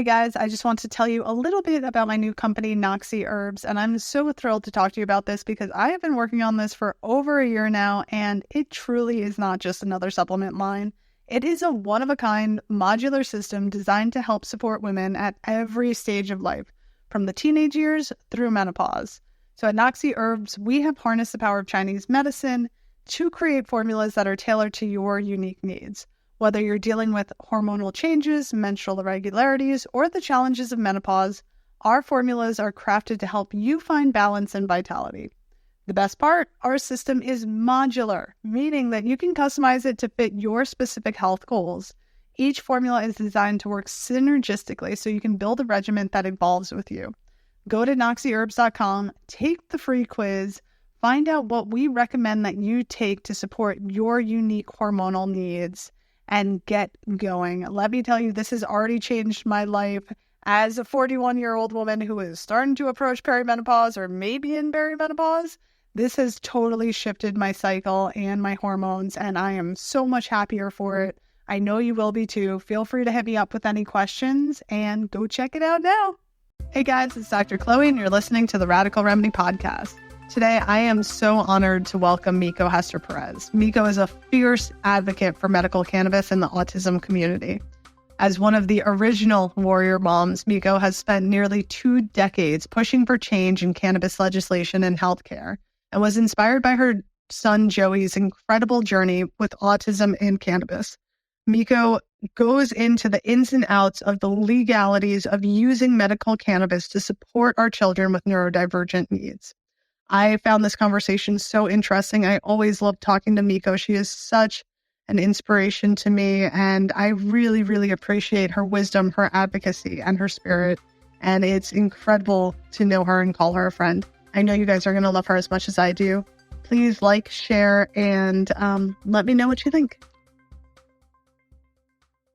Hey guys, I just want to tell you a little bit about my new company, Noxie Herbs, and I'm so thrilled to talk to you about this because I have been working on this for over a year now, and it truly is not just another supplement line. It is a one-of-a-kind modular system designed to help support women at every stage of life, from the teenage years through menopause. So at Noxie Herbs, we have harnessed the power of Chinese medicine to create formulas that are tailored to your unique needs. Whether you're dealing with hormonal changes, menstrual irregularities, or the challenges of menopause, our formulas are crafted to help you find balance and vitality. The best part, our system is modular, meaning that you can customize it to fit your specific health goals. Each formula is designed to work synergistically so you can build a regimen that evolves with you. Go to noxieherbs.com, take the free quiz, find out what we recommend that you take to support your unique hormonal needs, and get going. Let me tell you, this has already changed my life as a 41-year-old woman who is starting to approach perimenopause or maybe in perimenopause. This has totally shifted my cycle and my hormones, and I am so much happier for it. I know you will be too. Feel free to hit me up with any questions and go check it out now. Hey guys, it's Dr. Chloe, and you're listening to the Radical Remedy Podcast. Today, I am so honored to welcome Mieko Hester-Perez. Mieko is a fierce advocate for medical cannabis in the autism community. As one of the original warrior moms, Mieko has spent nearly 2 decades pushing for change in cannabis legislation and healthcare, and was inspired by her son Joey's incredible journey with autism and cannabis. Mieko goes into the ins and outs of the legalities of using medical cannabis to support our children with neurodivergent needs. I found this conversation so interesting. I always love talking to Mieko. She is such an inspiration to me, and I really, really appreciate her wisdom, her advocacy, and her spirit. And it's incredible to know her and call her a friend. I know you guys are going to love her as much as I do. Please like, share, and let me know what you think.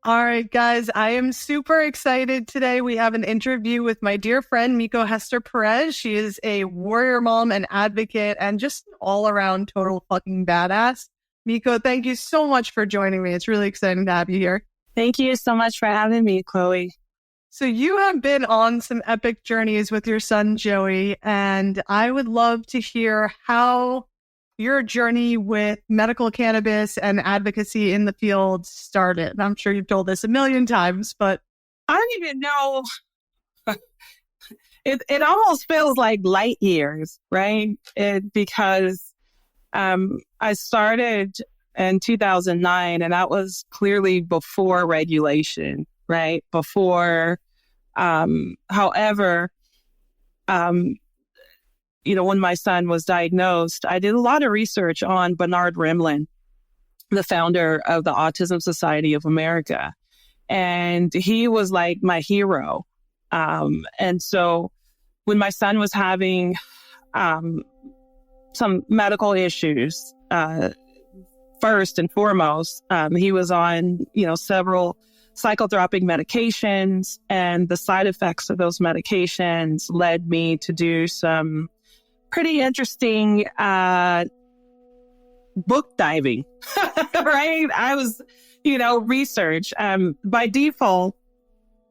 All right, guys, I am super excited today. We have an interview with my dear friend, Mieko Hester-Perez. She is a warrior mom and advocate and just an all-around total fucking badass. Mieko, thank you so much for joining me. It's really exciting to have you here. Thank you so much for having me, Chloe. So you have been on some epic journeys with your son, Joey, and I would love to hear how your journey with medical cannabis and advocacy in the field started. I'm sure you've told this a million times, but I don't even know. It almost feels like light years, right? Because I started in 2009, and that was clearly before regulation, right? Before, however, when my son was diagnosed, I did a lot of research on Bernard Rimland, the founder of the Autism Society of America. And he was like my hero. And so when my son was having some medical issues, first and foremost, he was on, several psychotropic medications, and the side effects of those medications led me to do some pretty interesting book diving, right? I was, research. By default,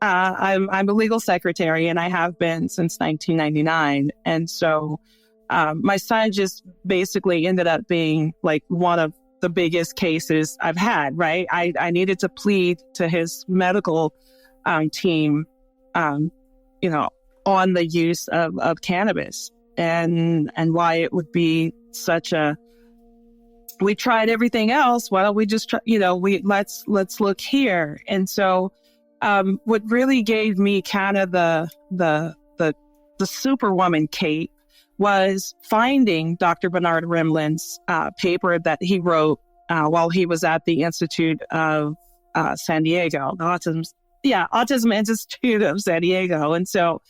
I'm a legal secretary, and I have been since 1999. And so my son just basically ended up being like one of the biggest cases I've had, right? I needed to plead to his medical team, on the use of cannabis. And why it would be such we tried everything else. Why don't we just try, let's look here. And so, what really gave me kind of the superwoman cape was finding Dr. Bernard Rimland's paper that he wrote while he was at the Institute of San Diego, Autism Institute of San Diego. And so,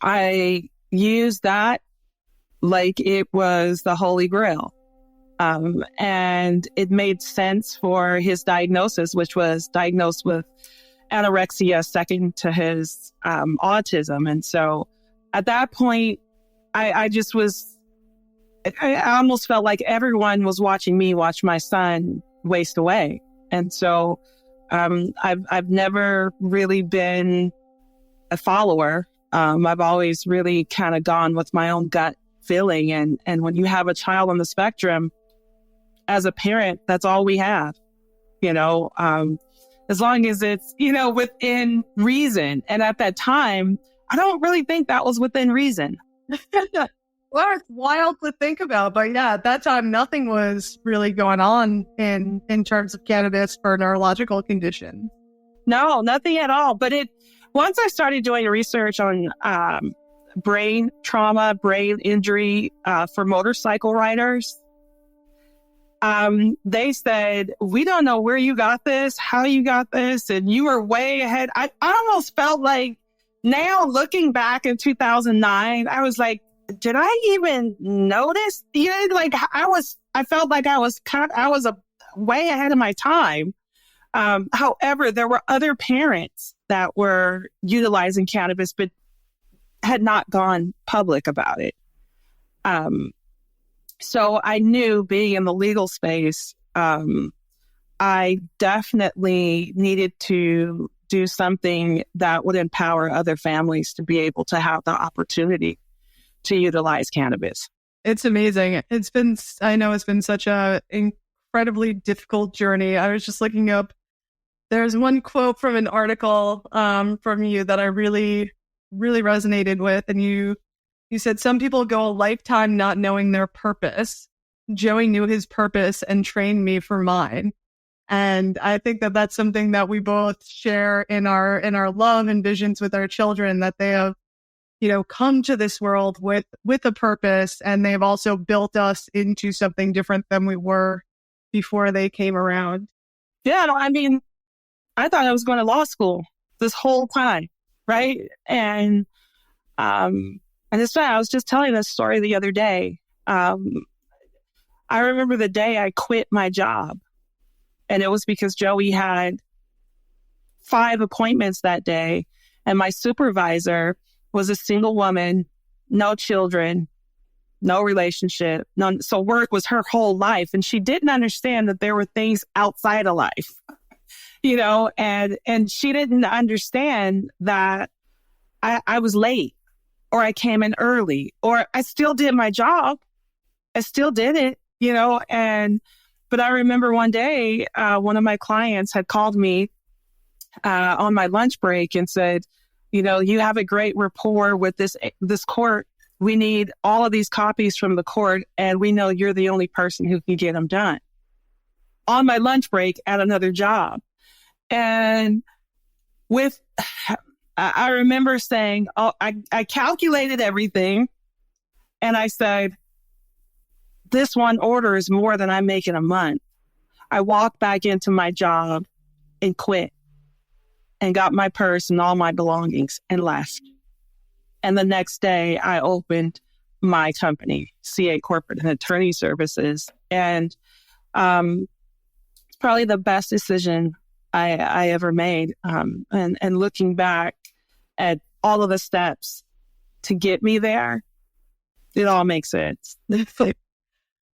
I used that like it was the Holy Grail. And it made sense for his diagnosis, which was diagnosed with anorexia second to his autism. And so at that point, I almost felt like everyone was watching me watch my son waste away. And so I've never really been a follower. I've always really kind of gone with my own gut feeling. And when you have a child on the spectrum, as a parent, that's all we have, as long as it's, within reason. And at that time, I don't really think that was within reason. Well, it's wild to think about, but yeah, at that time, nothing was really going on in terms of cannabis for neurological conditions. No, nothing at all. But once I started doing research on brain trauma, brain injury for motorcycle riders, they said, we don't know where you got this, how you got this, and you were way ahead. I almost felt like now looking back in 2009, I was like, did I even notice? I felt like I was way ahead of my time. However, there were other parents that were utilizing cannabis, but had not gone public about it. So I knew, being in the legal space, I definitely needed to do something that would empower other families to be able to have the opportunity to utilize cannabis. It's amazing. I know it's been such a incredibly difficult journey. I was just looking up, there's one quote from an article from you that I really, really resonated with. And you said, some people go a lifetime not knowing their purpose. Joey knew his purpose and trained me for mine. And I think that that's something that we both share in our love and visions with our children, that they have, come to this world with a purpose, and they've also built us into something different than we were before they came around. Yeah, no, I mean, I thought I was going to law school this whole time, right? And it's funny, I was just telling this story the other day. I remember the day I quit my job, and it was because Joey had 5 appointments that day, and my supervisor was a single woman, no children, no relationship. So work was her whole life. And she didn't understand that there were things outside of life, and she didn't understand that I was late, or I came in early, or I still did my job. I still did it, but I remember one day, one of my clients had called me on my lunch break and said, you have a great rapport with this court. We need all of these copies from the court, and we know you're the only person who can get them done. On my lunch break at another job. And I remember saying, I calculated everything, and I said, this one order is more than I make in a month. I walked back into my job and quit, and got my purse and all my belongings and left. And the next day I opened my company, CA Corporate and Attorney Services. And it's probably the best decision I ever made. And looking back at all of the steps to get me there, it all makes sense.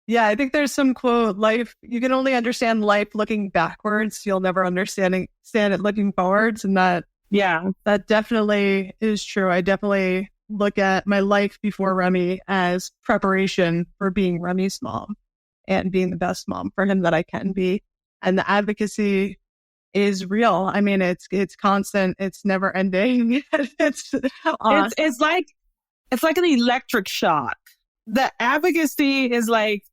Yeah, I think there's some quote, you can only understand life looking backwards. You'll never understand it looking forwards. And that definitely is true. I definitely look at my life before Remy as preparation for being Remy's mom and being the best mom for him that I can be. And the advocacy is real. I mean, it's constant. It's never ending. It's like an electric shock. The advocacy is like,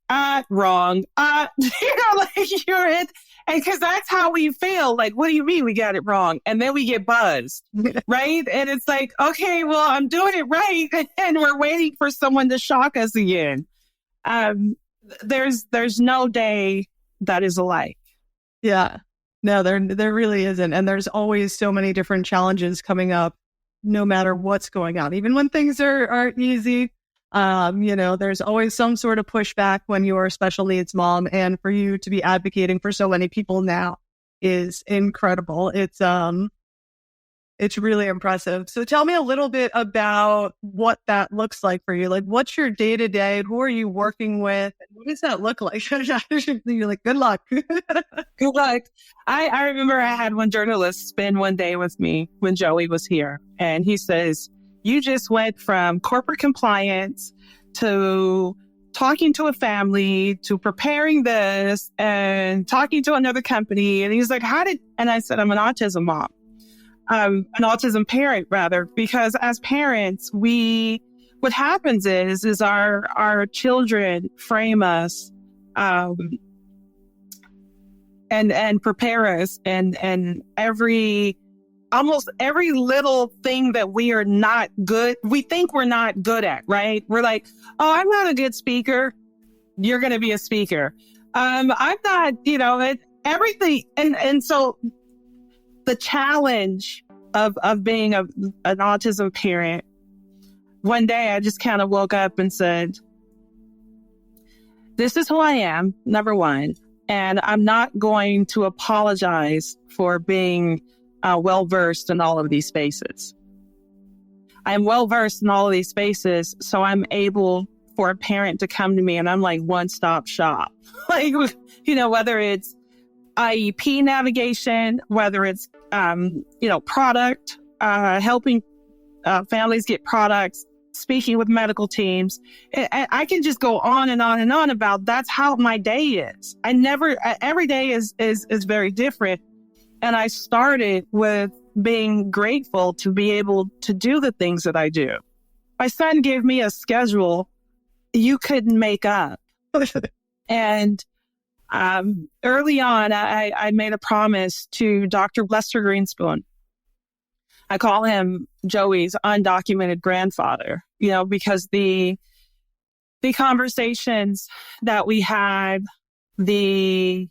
wrong. You're it. And because that's how we feel. Like, what do you mean we got it wrong? And then we get buzzed, right? And it's like, okay, well, I'm doing it right. And we're waiting for someone to shock us again. There's no day that is alike. Yeah. No, there really isn't. And there's always so many different challenges coming up, no matter what's going on. Even when things are easy, there's always some sort of pushback when you're a special needs mom, and for you to be advocating for so many people now is incredible. It's, It's really impressive. So tell me a little bit about what that looks like for you. Like, what's your day to day? Who are you working with? What does that look like? You're like, good luck. Good luck. I remember I had one journalist spend one day with me when Joey was here. And he says, you just went from corporate compliance to talking to a family to preparing this and talking to another company. And he's like, and I said, I'm an autism mom. An autism parent rather, because as parents, what happens is our children frame us, and prepare us and almost every little thing that we are not good, we think we're not good at, right? We're like, oh, I'm not a good speaker. You're going to be a speaker. I'm not, everything. And so the challenge of being an autism parent, one day I just kind of woke up and said, this is who I am, number one, and I'm not going to apologize for being well-versed in all of these spaces. I'm well-versed in all of these spaces, so I'm able for a parent to come to me and I'm like one-stop shop. Like, whether it's IEP navigation, whether it's, product, helping families get products, speaking with medical teams. I can just go on and on and on about that's how my day is. Every day is very different. And I started with being grateful to be able to do the things that I do. My son gave me a schedule you couldn't make up. And early on, I made a promise to Dr. Lester Greenspoon. I call him Joey's undocumented grandfather, because the conversations that we had, the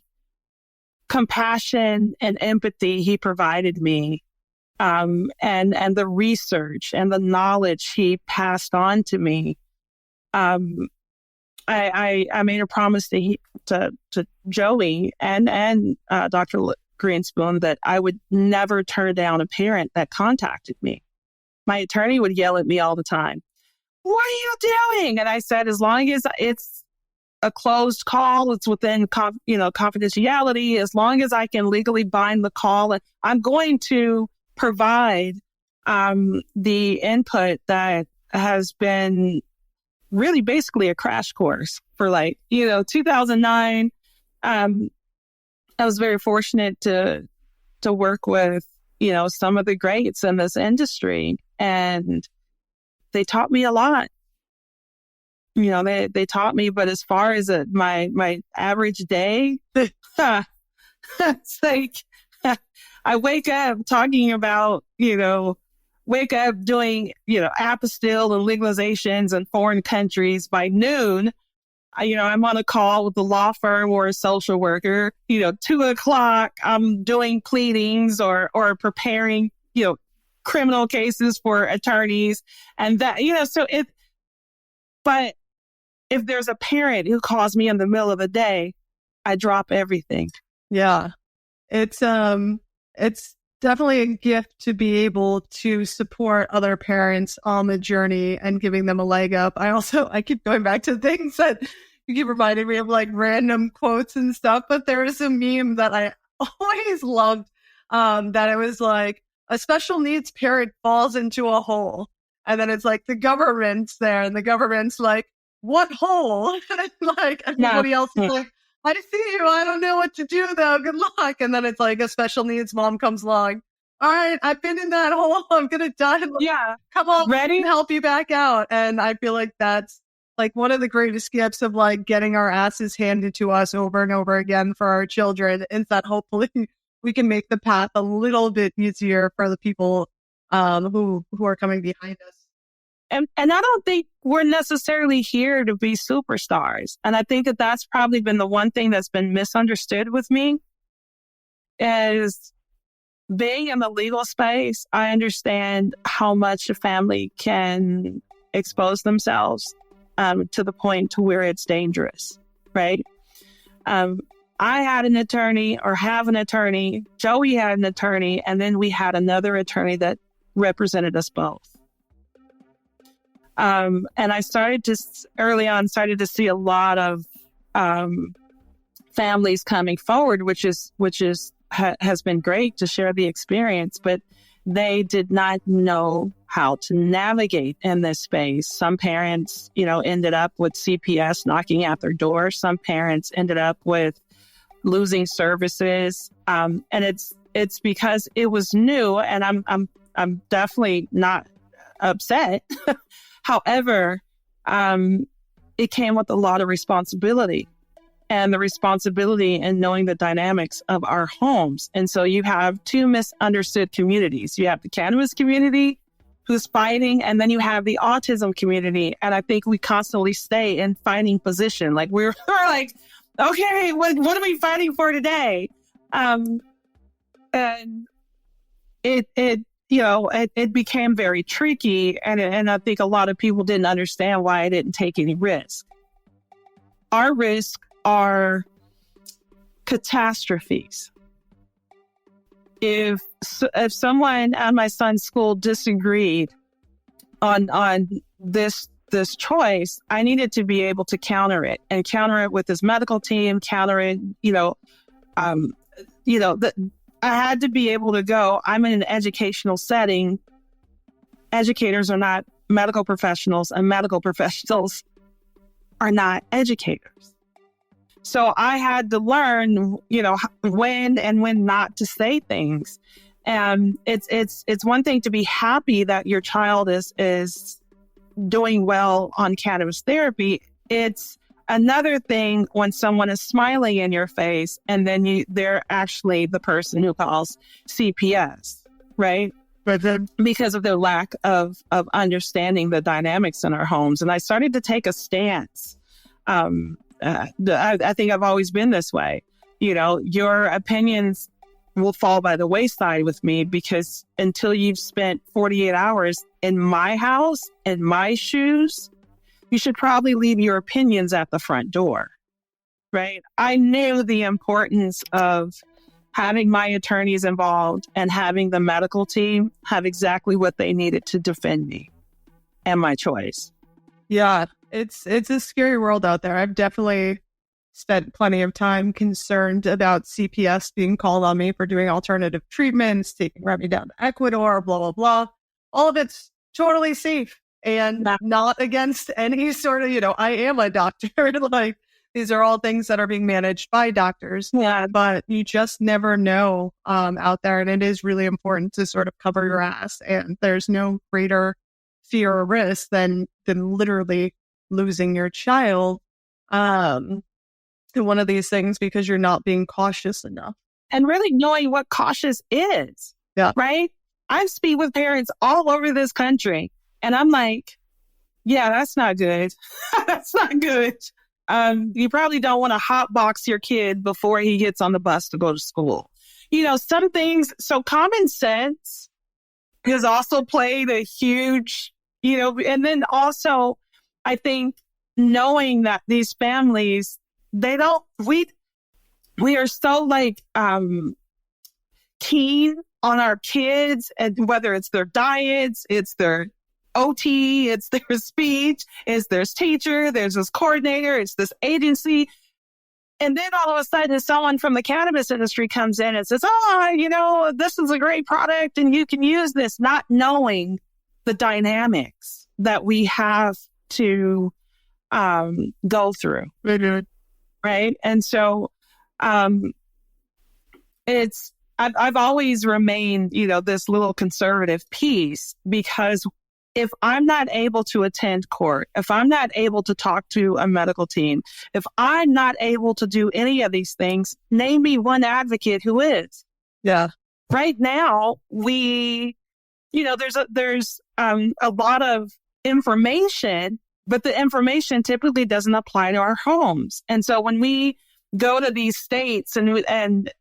compassion and empathy he provided me, and the research and the knowledge he passed on to me, I made a promise to Joey and Dr. Greenspoon that I would never turn down a parent that contacted me. My attorney would yell at me all the time, "What are you doing?" And I said, as long as it's a closed call, it's within confidentiality, as long as I can legally bind the call, I'm going to provide the input that has been really basically a crash course for 2009. I was very fortunate to work with, some of the greats in this industry, and they taught me a lot. They taught me, but as far as my average day, it's like I wake up talking about, wake up doing, apostille and legalizations in foreign countries. By noon, I'm on a call with a law firm or a social worker. 2:00, I'm doing pleadings or preparing, criminal cases for attorneys. And that, but if there's a parent who calls me in the middle of the day, I drop everything. Yeah. It's definitely a gift to be able to support other parents on the journey and giving them a leg up. I keep going back to things that you keep reminding me of, like random quotes and stuff, but there is a meme that I always loved, that it was like, a special needs parent falls into a hole. And then it's like the government's there and the government's like, what hole? And like everybody else is like, I see you. I don't know what to do though. Good luck. And then it's like a special needs mom comes along. All right, I've been in that hole. I'm going to die. Yeah. Come on. Ready? Help you back out. And I feel like that's like one of the greatest gifts of like getting our asses handed to us over and over again for our children, is that hopefully we can make the path a little bit easier for the people who are coming behind us. And I don't think we're necessarily here to be superstars. And I think that that's probably been the one thing that's been misunderstood with me, is being in the legal space. I understand how much a family can expose themselves to the point to where it's dangerous, right? I had an attorney or have an attorney, Joey had an attorney, and then we had another attorney that represented us both. And I early on started to see a lot of families coming forward, which has been great to share the experience, but they did not know how to navigate in this space. Some parents, ended up with CPS knocking at their door. Some parents ended up with losing services. And it's because it was new, and I'm definitely not upset. However, it came with a lot of responsibility. And the responsibility in knowing the dynamics of our homes. And so you have two misunderstood communities. You have the cannabis community who's fighting, and then you have the autism community. And I think we constantly stay in fighting position. Like we're like, okay, what are we fighting for today? And it became very tricky. And I think a lot of people didn't understand why I didn't take any risk. Our risk are catastrophes. If someone at my son's school disagreed on this choice, I needed to be able to counter it with his medical team, counter it. I had to be able to go. I'm in an educational setting. Educators are not medical professionals, and medical professionals are not educators. So I had to learn, when and when not to say things. And it's one thing to be happy that your child is doing well on cannabis therapy. It's another thing when someone is smiling in your face and then they're actually the person who calls CPS, right? But then, because of their lack of understanding the dynamics in our homes. And I started to take a stance. I think I've always been this way. Your opinions will fall by the wayside with me, because until you've spent 48 hours in my house, in my shoes, you should probably leave your opinions at the front door, right? I knew the importance of having my attorneys involved and having the medical team have exactly what they needed to defend me and my choice. Yeah, it's a scary world out there. I've definitely spent plenty of time concerned about CPS being called on me for doing alternative treatments, taking Remy down to Ecuador, blah, blah, blah. All of it's totally safe and not against any sort of, I am a doctor. Like, these are all things that are being managed by doctors. Yeah, but you just never know out there. And it is really important to sort of cover your ass. And there's no greater fear or risk than literally losing your child to one of these things because you're not being cautious enough. And really knowing what cautious is. Yeah. Right? I speak with parents all over this country, and I'm like, yeah, that's not good. That's not good. You probably don't want to hotbox your kid before he gets on the bus to go to school. Some things, so common sense has also played a huge, and then also I think knowing that these families, we are so keen on our kids, and whether it's their diets, it's their OT, it's their speech, it's their teacher, there's this coordinator, it's this agency. And then all of a sudden someone from the cannabis industry comes in and says, this is a great product and you can use this, not knowing the dynamics that we have to go through. Mm-hmm. Right. And so I've always remained, this little conservative piece, because if I'm not able to attend court, if I'm not able to talk to a medical team, if I'm not able to do any of these things, name me one advocate who is. Yeah. Right now, there's a lot of information, but the information typically doesn't apply to our homes. And so when we go to these states and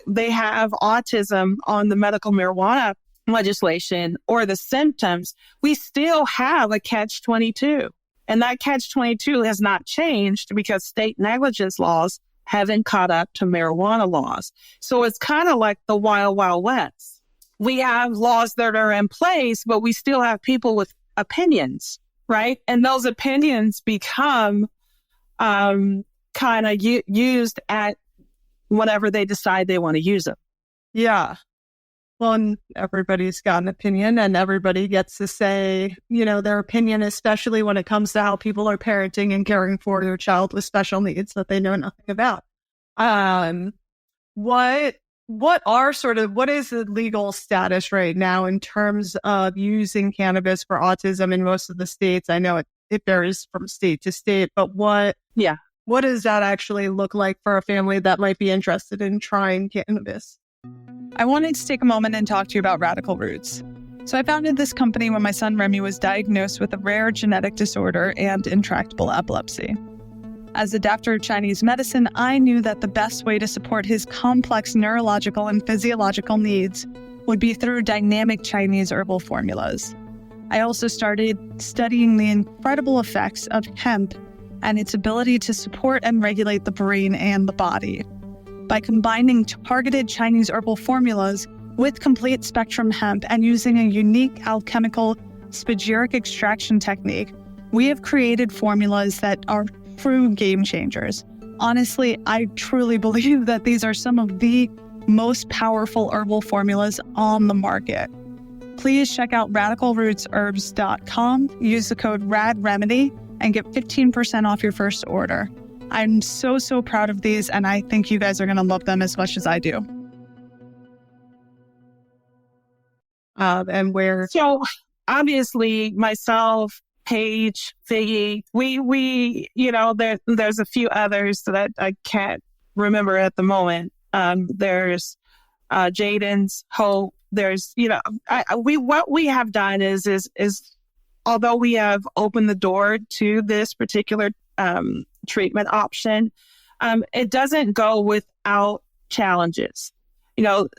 they have autism on the medical marijuana legislation or the symptoms, we still have a catch-22. And that catch-22 has not changed because state negligence laws haven't caught up to marijuana laws. So it's kind of like the wild, wild west. We have laws that are in place, but we still have people with opinions, right? And those opinions become kind of used at whenever they decide they want to use them. Yeah. Well, and everybody's got an opinion and everybody gets to say, their opinion, especially when it comes to how people are parenting and caring for their child with special needs that they know nothing about. What is the legal status right now in terms of using cannabis for autism in most of the states? I know it varies from state to state, but what does that actually look like for a family that might be interested in trying cannabis? I wanted to take a moment and talk to you about Radical Roots. So I founded this company when my son Remy was diagnosed with a rare genetic disorder and intractable epilepsy. As a doctor of Chinese medicine, I knew that the best way to support his complex neurological and physiological needs would be through dynamic Chinese herbal formulas. I also started studying the incredible effects of hemp and its ability to support and regulate the brain and the body. By combining targeted Chinese herbal formulas with complete spectrum hemp and using a unique alchemical spagyric extraction technique, we have created formulas that are true game changers. Honestly, I truly believe that these are some of the most powerful herbal formulas on the market. Please check out radicalrootsherbs.com, use the code RADREMEDY, and get 15% off your first order. I'm so proud of these, and I think you guys are going to love them as much as I do. So obviously myself, Paige, Figgy, we there's a few others that I can't remember at the moment. There's Jaden's, Hope. There's, what we have done is although we have opened the door to this particular treatment option, it doesn't go without challenges.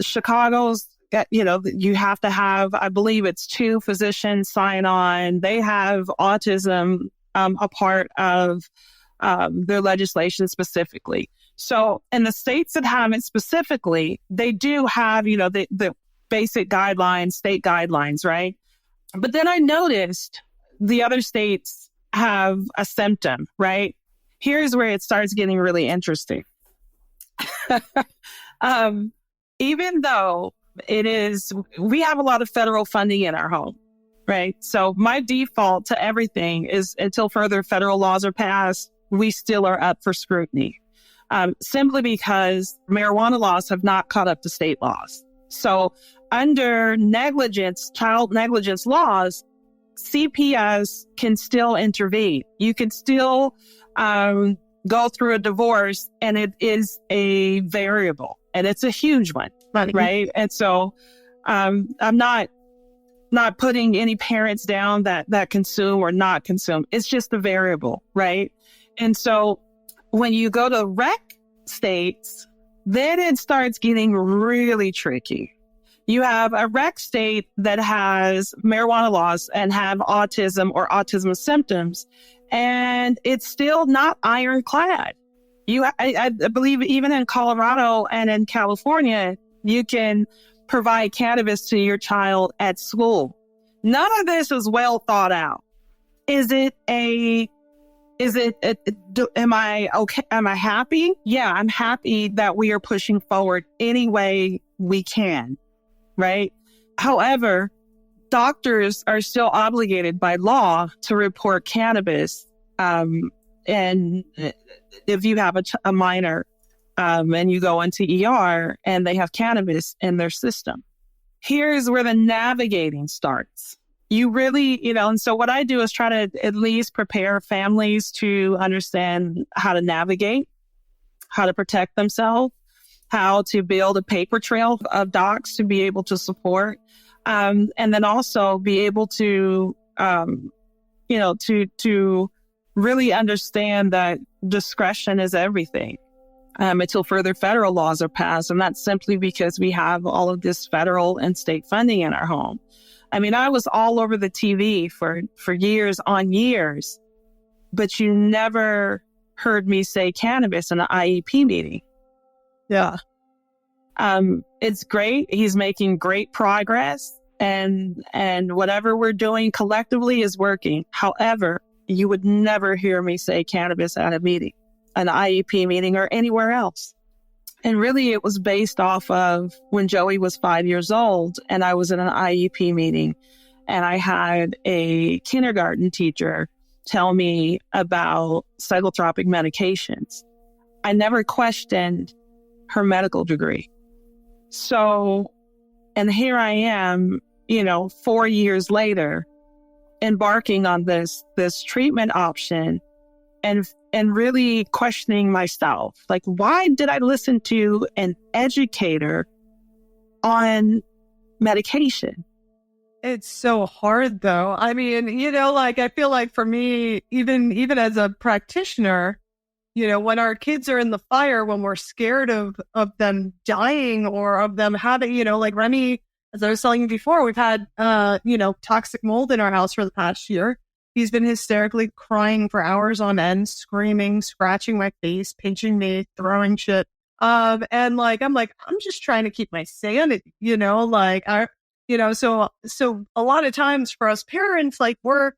Chicago's got, you have to have, I believe it's 2 physicians sign on. They have autism a part of their legislation specifically. So in the states that have it specifically, they do have, the basic guidelines, state guidelines, right? But then I noticed the other states have a symptom, right? Here's where it starts getting really interesting. Even though we have a lot of federal funding in our home, right? So my default to everything is until further federal laws are passed, we still are up for scrutiny. Simply because marijuana laws have not caught up to state laws. So under child negligence laws, CPS can still intervene. You can still go through a divorce, and it is a variable, and it's a huge one, right? And so I'm not putting any parents down that consume or not consume. It's just a variable, right? And so when you go to rec states, then it starts getting really tricky. You have a rec state that has marijuana laws and have autism or autism symptoms, and it's still not ironclad. I believe even in Colorado and in California, you can provide cannabis to your child at school. None of this is well thought out. Am I okay? Am I happy? Yeah, I'm happy that we are pushing forward any way we can. Right. However, doctors are still obligated by law to report cannabis. And if you have a minor and you go into ER and they have cannabis in their system, here's where the navigating starts. You really, and so what I do is try to at least prepare families to understand how to navigate, how to protect themselves, how to build a paper trail of docs to be able to support, and then also be able to, to really understand that discretion is everything until further federal laws are passed. And that's simply because we have all of this federal and state funding in our home. I mean, I was all over the TV for years on years, but you never heard me say cannabis in an IEP meeting. Yeah. It's great. He's making great progress, and whatever we're doing collectively is working. However, you would never hear me say cannabis at a meeting, an IEP meeting, or anywhere else. And really, it was based off of when Joey was 5 years old and I was in an IEP meeting and I had a kindergarten teacher tell me about psychotropic medications. I never questioned her medical degree. So, and here I am, 4 years later, embarking on this treatment option and really questioning myself. Like, why did I listen to an educator on medication? It's so hard though. I mean, I feel like for me, even as a practitioner, when our kids are in the fire, when we're scared of them dying or of them having, like Remy, as I was telling you before, we've had, toxic mold in our house for the past year. He's been hysterically crying for hours on end, screaming, scratching my face, pinching me, throwing shit. And I'm just trying to keep my sanity, so a lot of times for us parents, like we're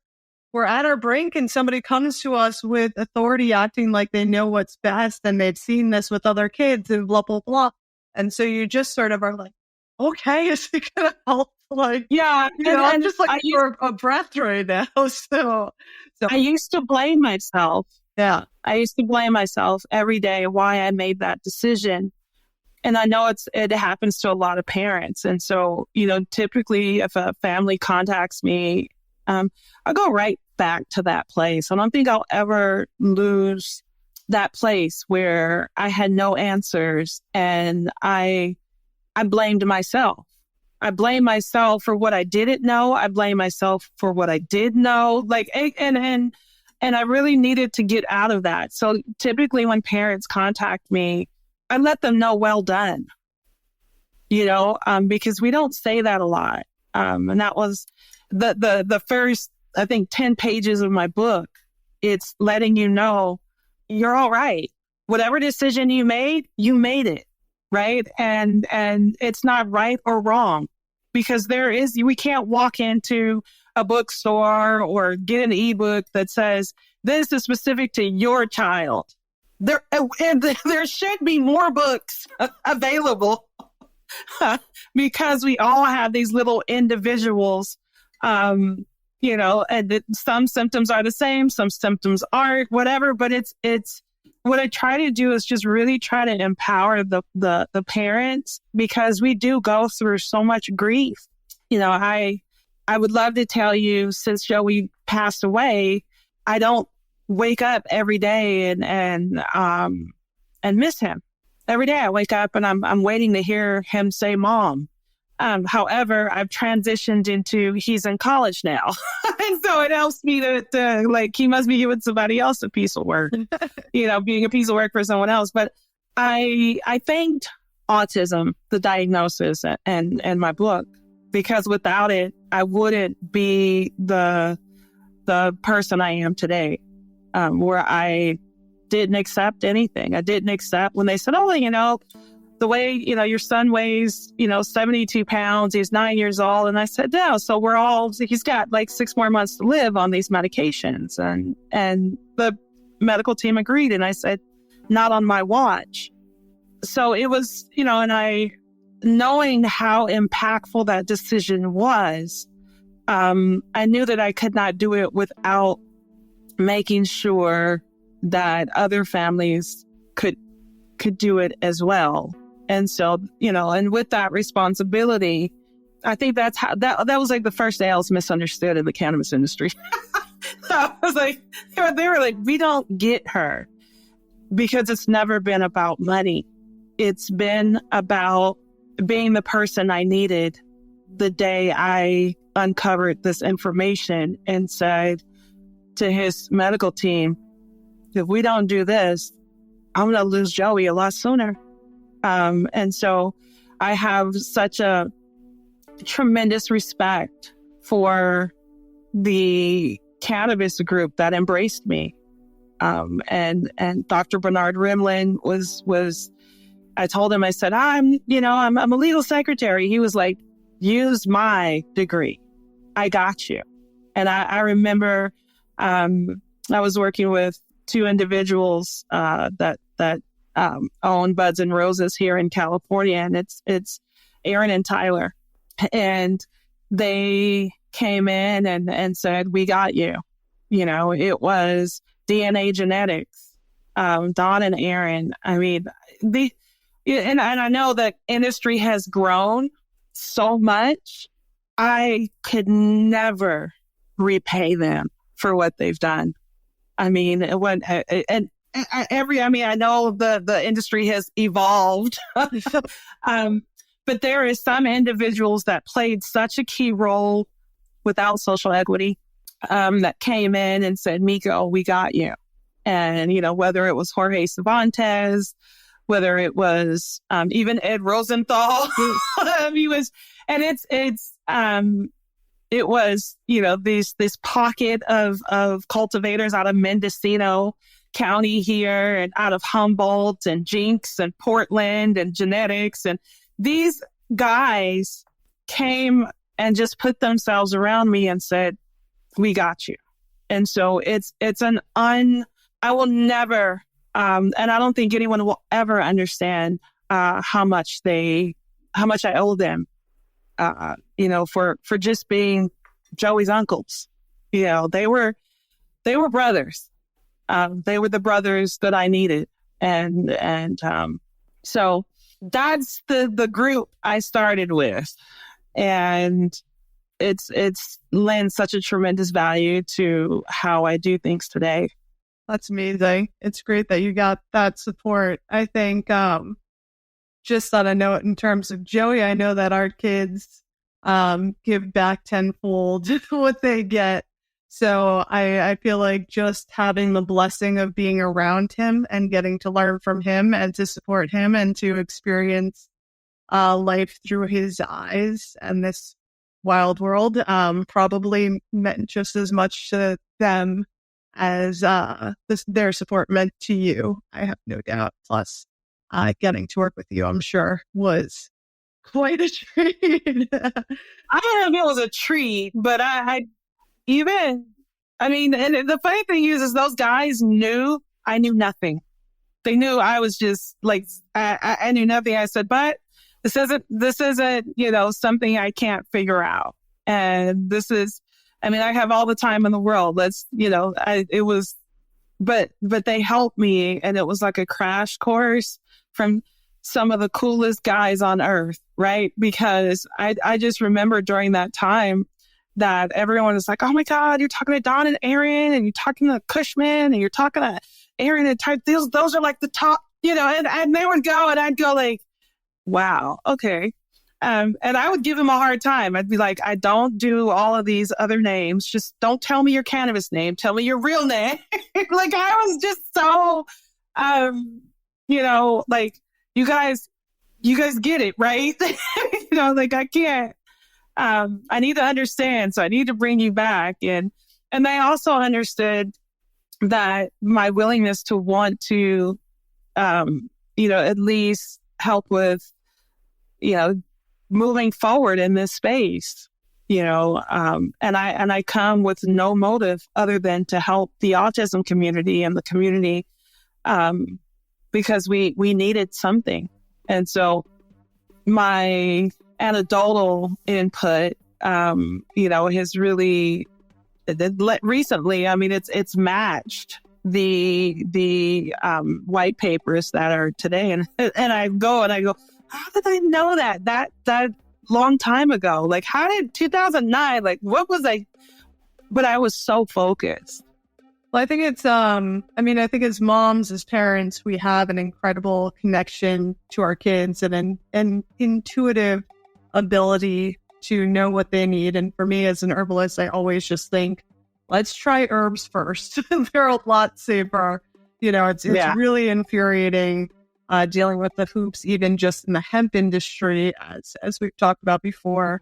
at our brink and somebody comes to us with authority acting like they know what's best and they've seen this with other kids and blah, blah, blah. And so you just sort of are like, okay, is it going to help? Like, yeah, I'm just like for a breath right now. So I used to blame myself. Yeah. I used to blame myself every day why I made that decision. And I know it happens to a lot of parents. And so, typically if a family contacts me, I go right back to that place. I don't think I'll ever lose that place where I had no answers and I blamed myself. I blame myself for what I didn't know. I blame myself for what I did know. And I really needed to get out of that. So typically when parents contact me, I let them know, well done, because we don't say that a lot. And that was the first, I think, 10 pages of my book. It's letting you know you're all right. Whatever decision you made it. Right. And it's not right or wrong because we can't walk into a bookstore or get an ebook that says this is specific to your child. There should be more books available because we all have these little individuals, and some symptoms are the same, some symptoms aren't, whatever, but it's what I try to do is just really try to empower the parents because we do go through so much grief. I would love to tell you, since Joey passed away, I don't wake up every day and miss him. Every day I wake up and I'm waiting to hear him say mom. However, I've transitioned into he's in college now. And so it helps me to he must be giving somebody else a piece of work, being a piece of work for someone else. But I thanked autism, the diagnosis and my book, because without it, I wouldn't be the person I am today, where I didn't accept anything. I didn't accept when they said, the way, your son weighs, 72 pounds, he's 9 years old. And I said, no, so he's got 6 more months to live on these medications. And the medical team agreed. And I said, not on my watch. So it was, and knowing how impactful that decision was, I knew that I could not do it without making sure that other families could do it as well. And so, and with that responsibility, I think that's how that was the first day I was misunderstood in the cannabis industry. So I was they were like, we don't get her because it's never been about money. It's been about being the person I needed the day I uncovered this information and said to his medical team, if we don't do this, I'm going to lose Joey a lot sooner. And so I have such a tremendous respect for the cannabis group that embraced me And Dr. Bernard Rimland was, I told him, I said, I'm a legal secretary. He was like, use my degree. I got you. And I remember, I was working with two individuals, that own Buds and Roses here in California. And it's Aaron and Tyler. And they came in and said, we got you. It was DNA genetics, Don and Aaron. I mean, and I know that industry has grown so much. I could never repay them for what they've done. I mean, I know the industry has evolved, but there is some individuals that played such a key role without social equity, that came in and said, Mieko, we got you. And, whether it was Jorge Cervantes, whether it was, even Ed Rosenthal, it was, this pocket of cultivators out of Mendocino County here and out of Humboldt and Jinx and Portland and genetics. And these guys came and just put themselves around me and said, we got you. And so I will never, and I don't think anyone will ever understand, how much I owe them, for just being Joey's uncles. They were brothers. They were the brothers that I needed. And so that's the group I started with. And it's lent such a tremendous value to how I do things today. That's amazing. It's great that you got that support. I think, just on a note in terms of Joey, I know that our kids give back tenfold what they get. So I feel like just having the blessing of being around him and getting to learn from him and to support him and to experience life through his eyes and this wild world probably meant just as much to them as their support meant to you. I have no doubt. Plus, getting to work with you, I'm sure, was quite a treat. I don't know if it was a treat, but and the funny thing is those guys knew I knew nothing. They knew I was just like, I knew nothing. I said, but this isn't, something I can't figure out. And I have all the time in the world. But they helped me, and it was like a crash course from some of the coolest guys on earth, right? Because I just remember during that time that everyone was like, oh my God, you're talking to Don and Aaron, and you're talking to Cushman, and you're talking to Aaron and Type. Those are like the top, and they would go, and I'd go like, wow, okay. And I would give him a hard time. I'd be like, I don't do all of these other names. Just don't tell me your cannabis name. Tell me your real name. Like, I was just so, like, you guys get it, right? I can't, I need to understand. So I need to bring you back. And they also understood that my willingness to want to, at least help with, moving forward in this space, and I come with no motive other than to help the autism community and the community, because we needed something. And so my anecdotal input, has really recently, it's matched the white papers that are today. And I go, how did I know that long time ago? Like, how did 2009, like, what was I, but I was so focused. Well, I think it's, I think as moms, as parents, we have an incredible connection to our kids and an intuitive ability to know what they need. And for me as an herbalist, I always just think, let's try herbs first. They're a lot safer. It's really infuriating dealing with the hoops, even just in the hemp industry, as we've talked about before.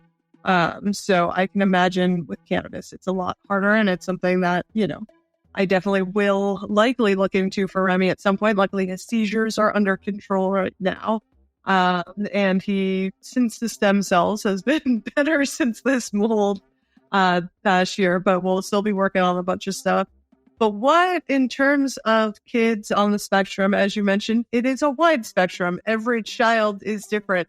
So I can imagine with cannabis, it's a lot harder, and it's something that, I definitely will likely look into for Remy at some point. Luckily, his seizures are under control right now. And he, since the stem cells, has been better since this mold past year, but we'll still be working on a bunch of stuff. But what, in terms of kids on the spectrum, as you mentioned, it is a wide spectrum. Every child is different.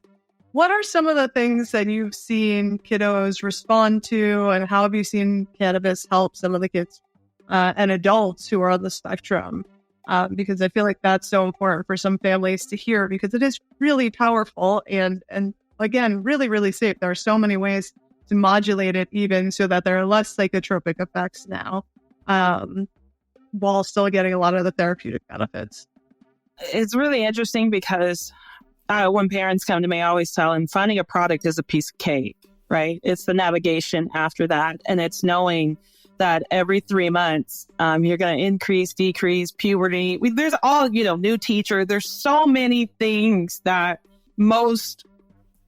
What are some of the things that you've seen kiddos respond to, and how have you seen cannabis help some of the kids and adults who are on the spectrum? Because I feel like that's so important for some families to hear, because it is really powerful and again, really, really safe. There are so many ways to modulate it, even so that there are less psychotropic effects now, while still getting a lot of the therapeutic benefits. It's really interesting because when parents come to me, I always tell them finding a product is a piece of cake, right? It's the navigation after that. And it's knowing that every 3 months, you're going to increase, decrease, puberty. There's all, new teacher. There's so many things that most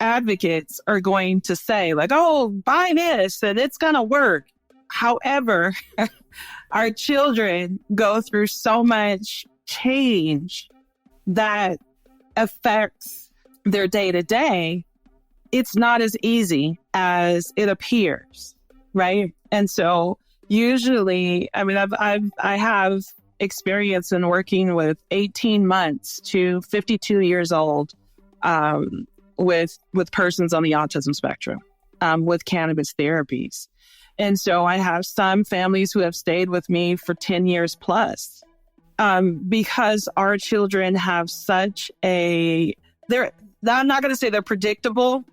advocates are going to say, like, oh, buy this and it's going to work. However, our children go through so much change that affects their day to day. It's not as easy as it appears, right? And so usually, I mean, I have experience in working with 18 months to 52 years old with persons on the autism spectrum with cannabis therapies. And so I have some families who have stayed with me for 10 years plus because our children have such I'm not going to say they're predictable.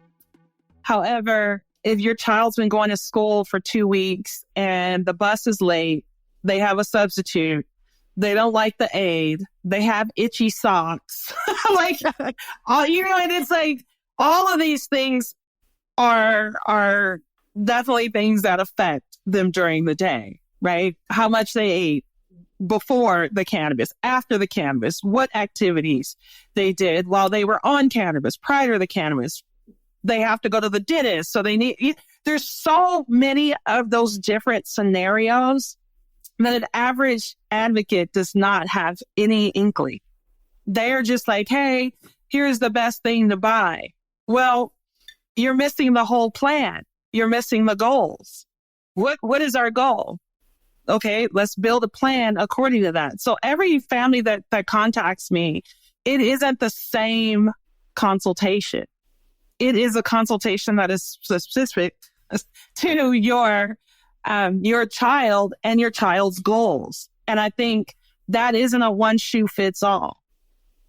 However, if your child's been going to school for 2 weeks and the bus is late, they have a substitute, they don't like the aid, they have itchy socks, and it's like all of these things are definitely things that affect them during the day, right? How much they ate before the cannabis, after the cannabis, what activities they did while they were on cannabis, prior to the cannabis. They have to go to the dentist. So there's so many of those different scenarios that an average advocate does not have any inkling. They're just like, hey, here's the best thing to buy. Well, you're missing the whole plan. You're missing the goals. What is our goal? Okay, let's build a plan according to that. So every family that contacts me, it isn't the same consultation. It is a consultation that is specific to your child and your child's goals. And I think that isn't a one shoe fits all.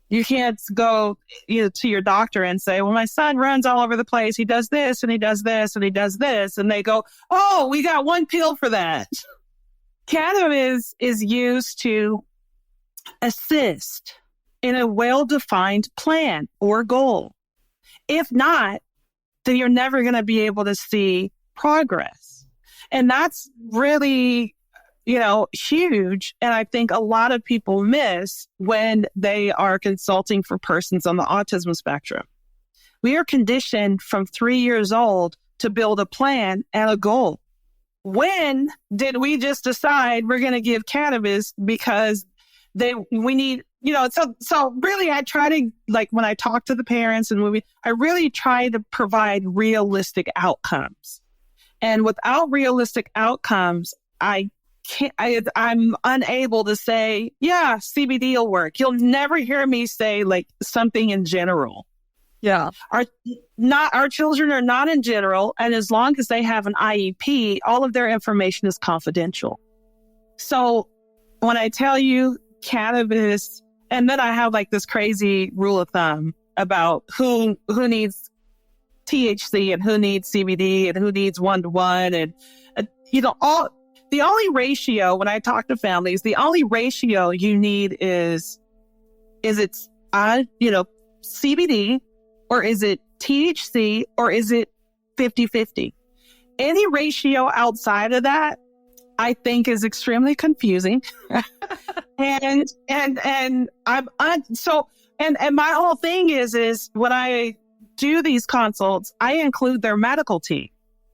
You can't go to your doctor and say, well, my son runs all over the place. He does this and he does this and he does this. And they go, oh, we got one pill for that. Cannabis is used to assist in a well-defined plan or goal. If not, then you're never going to be able to see progress. And that's really, huge. And I think a lot of people miss when they are consulting for persons on the autism spectrum. We are conditioned from 3 years old to build a plan and a goal. When did we just decide we're going to give cannabis because we need, so really I try to, like, when I talk to the parents and I really try to provide realistic outcomes. And without realistic outcomes, I'm unable to say, yeah, CBD will work. You'll never hear me say like something in general. Yeah. Our children are not in general. And as long as they have an IEP, all of their information is confidential. So when I tell you cannabis, and then I have like this crazy rule of thumb about who needs THC and who needs CBD and who needs 1-to-1. And, the only ratio when I talk to families, the only ratio you need is it, CBD, or is it THC, or is it 50-50? Any ratio outside of that, I think, is extremely confusing. and my whole thing is when I do these consults, I include their medical team,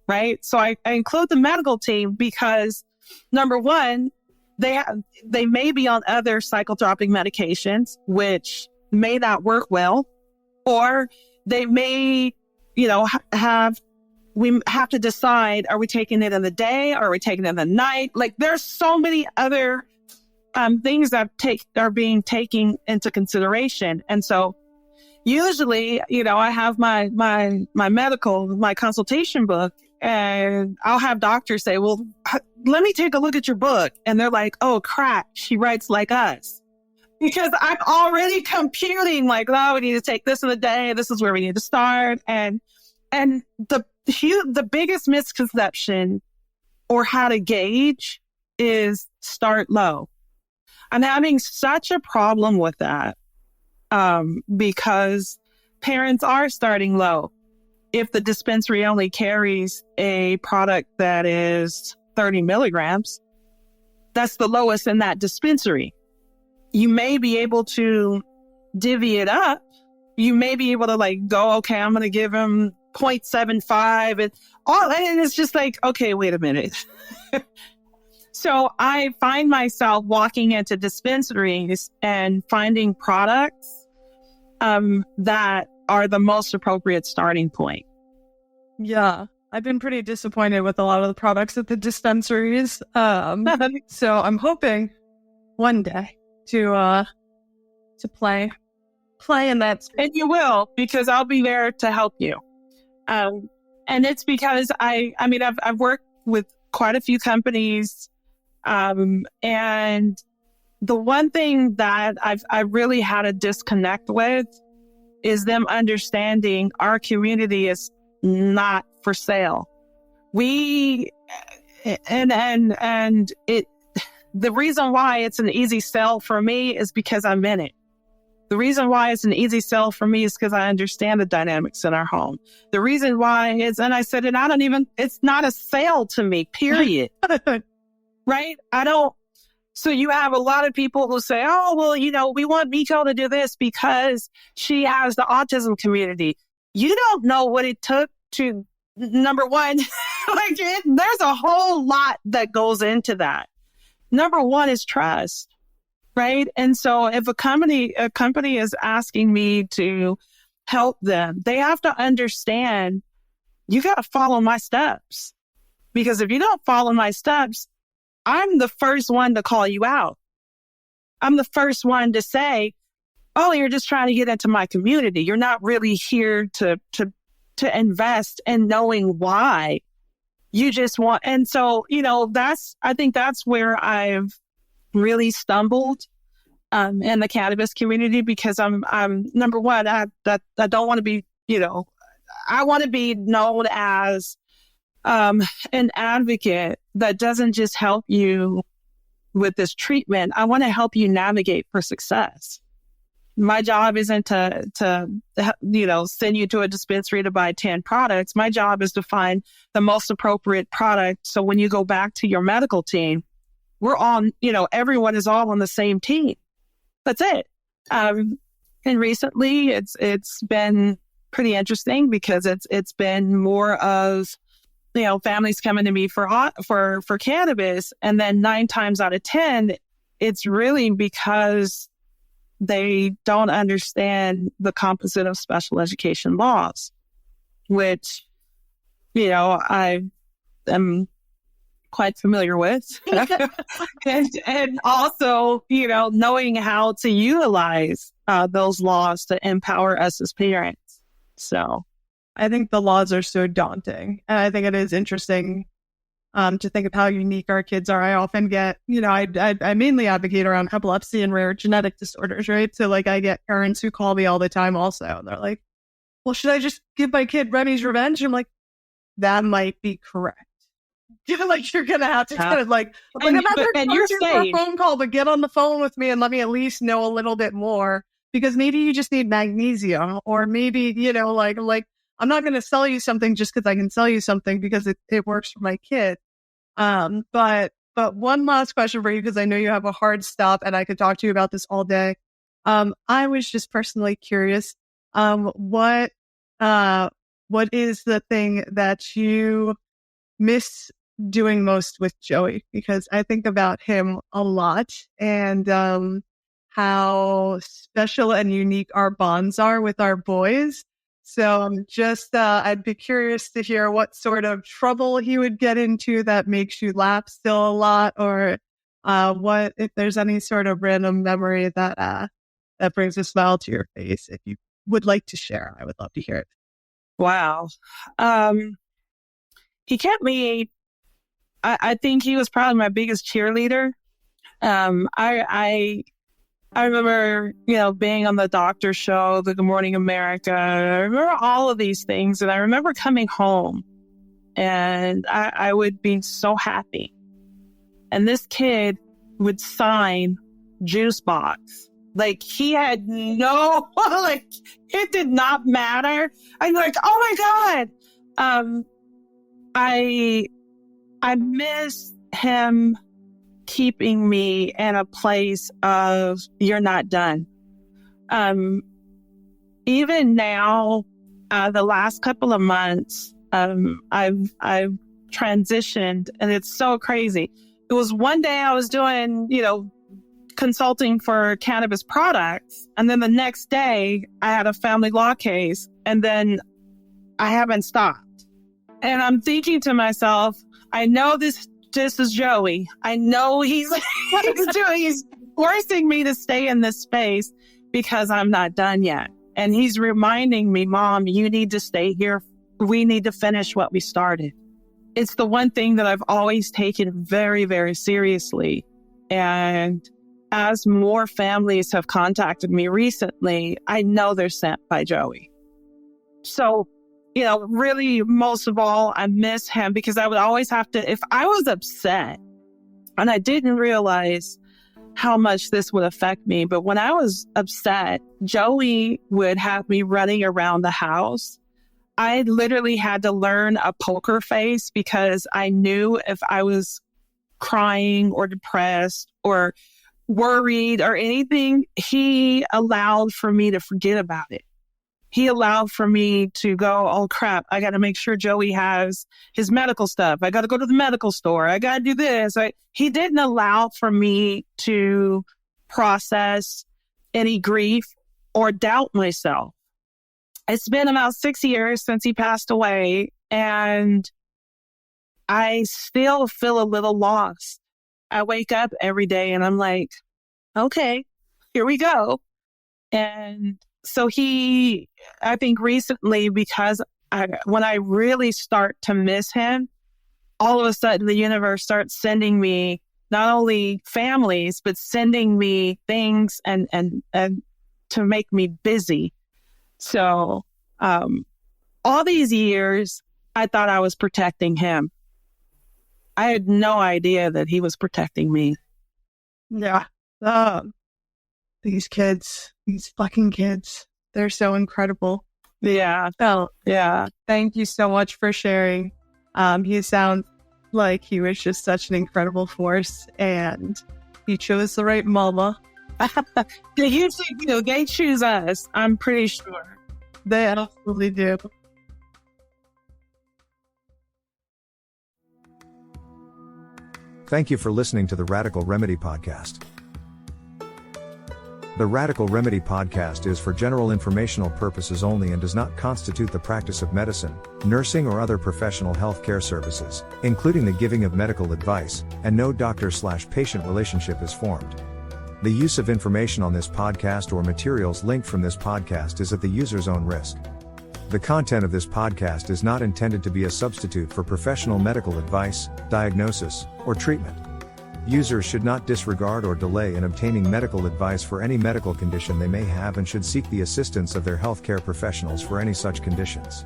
right? So I include the medical team because, number one, they may be on other psychotropic medications, which may not work well, or they may, we have to decide, are we taking it in the day? Or are we taking it in the night? Like there's so many other things that are being taken into consideration. And so usually, I have my consultation book, and I'll have doctors say, well, let me take a look at your book. And they're like, oh crap, she writes like us. Because I'm already computing like, oh, we need to take this in the day. This is where we need to start. And the biggest misconception or how to gauge is start low. I'm having such a problem with that because parents are starting low. If the dispensary only carries a product that is 30 milligrams, that's the lowest in that dispensary. You may be able to divvy it up. You may be able to go, okay, I'm going to give him 0.75 and it's just like, okay, wait a minute. So I find myself walking into dispensaries and finding products that are the most appropriate starting point. Yeah, I've been pretty disappointed with a lot of the products at the dispensaries. So I'm hoping one day to play in that space. And you will, because I'll be there to help you. And it's because I've worked with quite a few companies. And the one thing that I really had a disconnect with is them understanding our community is not for sale. The reason why it's an easy sell for me is because I'm in it. The reason why it's an easy sell for me is because I understand the dynamics in our home. The reason why is, and I said, it's not a sale to me, period. Right? So you have a lot of people who say, oh, well, we want Mieko to do this because she has the autism community. You don't know what it took to, number one, there's a whole lot that goes into that. Number one is trust, right? And so if a company is asking me to help them, they have to understand you got to follow my steps. Because if you don't follow my steps, I'm the first one to call you out. I'm the first one to say, oh, you're just trying to get into my community. You're not really here to invest in knowing why. You just want, and so, I think that's where I've really stumbled in the cannabis community, because I'm number one, I don't want to be, I want to be known as an advocate that doesn't just help you with this treatment. I want to help you navigate for success. My job isn't to send you to a dispensary to buy 10 products. My job is to find the most appropriate product. So when you go back to your medical team, we're on, everyone is all on the same team. That's it. And recently it's been pretty interesting because it's been more of, families coming to me for cannabis. And then 9 times out of 10, it's really because they don't understand the composite of special education laws, which, I am quite familiar with. and also, knowing how to utilize those laws to empower us as parents. So I think the laws are so daunting. And I think it is interesting to think of how unique our kids are. I often get, I mainly advocate around epilepsy and rare genetic disorders, right? So I get parents who call me all the time also. And they're like, well, should I just give my kid Remy's Revenge? And I'm like, that might be correct. You're going to have to kind of and you're saying, for a phone call, but get on the phone with me and let me at least know a little bit more, because maybe you just need magnesium, or maybe, I'm not going to sell you something just because I can sell you something because it works for my kid. But one last question for you, because I know you have a hard stop and I could talk to you about this all day. I was just personally curious. What is the thing that you miss doing most with Joey, because I think about him a lot and how special and unique our bonds are with our boys. So I'd be curious to hear what sort of trouble he would get into that makes you laugh still a lot, or what if there's any sort of random memory that brings a smile to your face. If you would like to share, I would love to hear it. Wow. He kept me, I think he was probably my biggest cheerleader. I remember, being on the doctor show, the Good Morning America. I remember all of these things. And I remember coming home and I would be so happy. And this kid would sign juice box. Like he had it did not matter. I'm like, oh my God. I miss him keeping me in a place of you're not done. Even now, the last couple of months, I've transitioned, and it's so crazy. It was one day I was doing, consulting for cannabis products, and then the next day I had a family law case, and then I haven't stopped. And I'm thinking to myself, I know this is Joey. I know he's forcing me to stay in this space because I'm not done yet. And he's reminding me, Mom, you need to stay here. We need to finish what we started. It's the one thing that I've always taken very, very seriously. And as more families have contacted me recently, I know they're sent by Joey. So, really, most of all, I miss him because I would always have to, if I was upset, and I didn't realize how much this would affect me, but when I was upset, Joey would have me running around the house. I literally had to learn a poker face because I knew if I was crying or depressed or worried or anything, he allowed for me to forget about it. He allowed for me to go, oh crap, I got to make sure Joey has his medical stuff. I got to go to the medical store. I got to do this. He didn't allow for me to process any grief or doubt myself. It's been about 6 years since he passed away, and I still feel a little lost. I wake up every day and I'm like, okay, here we go. And so I think recently, because when I really start to miss him, all of a sudden the universe starts sending me not only families, but sending me things and to make me busy. So all these years, I thought I was protecting him. I had no idea that he was protecting me. Yeah. These fucking kids, they're so incredible. Yeah. Oh, yeah. Thank you so much for sharing. He sounds like he was just such an incredible force, and he chose the right mama. They usually, they choose us. I'm pretty sure. They absolutely do. Thank you for listening to the Radical Remedy Podcast. The Radical Remedy Podcast is for general informational purposes only and does not constitute the practice of medicine, nursing, or other professional healthcare services, including the giving of medical advice, and no doctor/patient relationship is formed. The use of information on this podcast or materials linked from this podcast is at the user's own risk. The content of this podcast is not intended to be a substitute for professional medical advice, diagnosis, or treatment. Users should not disregard or delay in obtaining medical advice for any medical condition they may have and should seek the assistance of their healthcare professionals for any such conditions.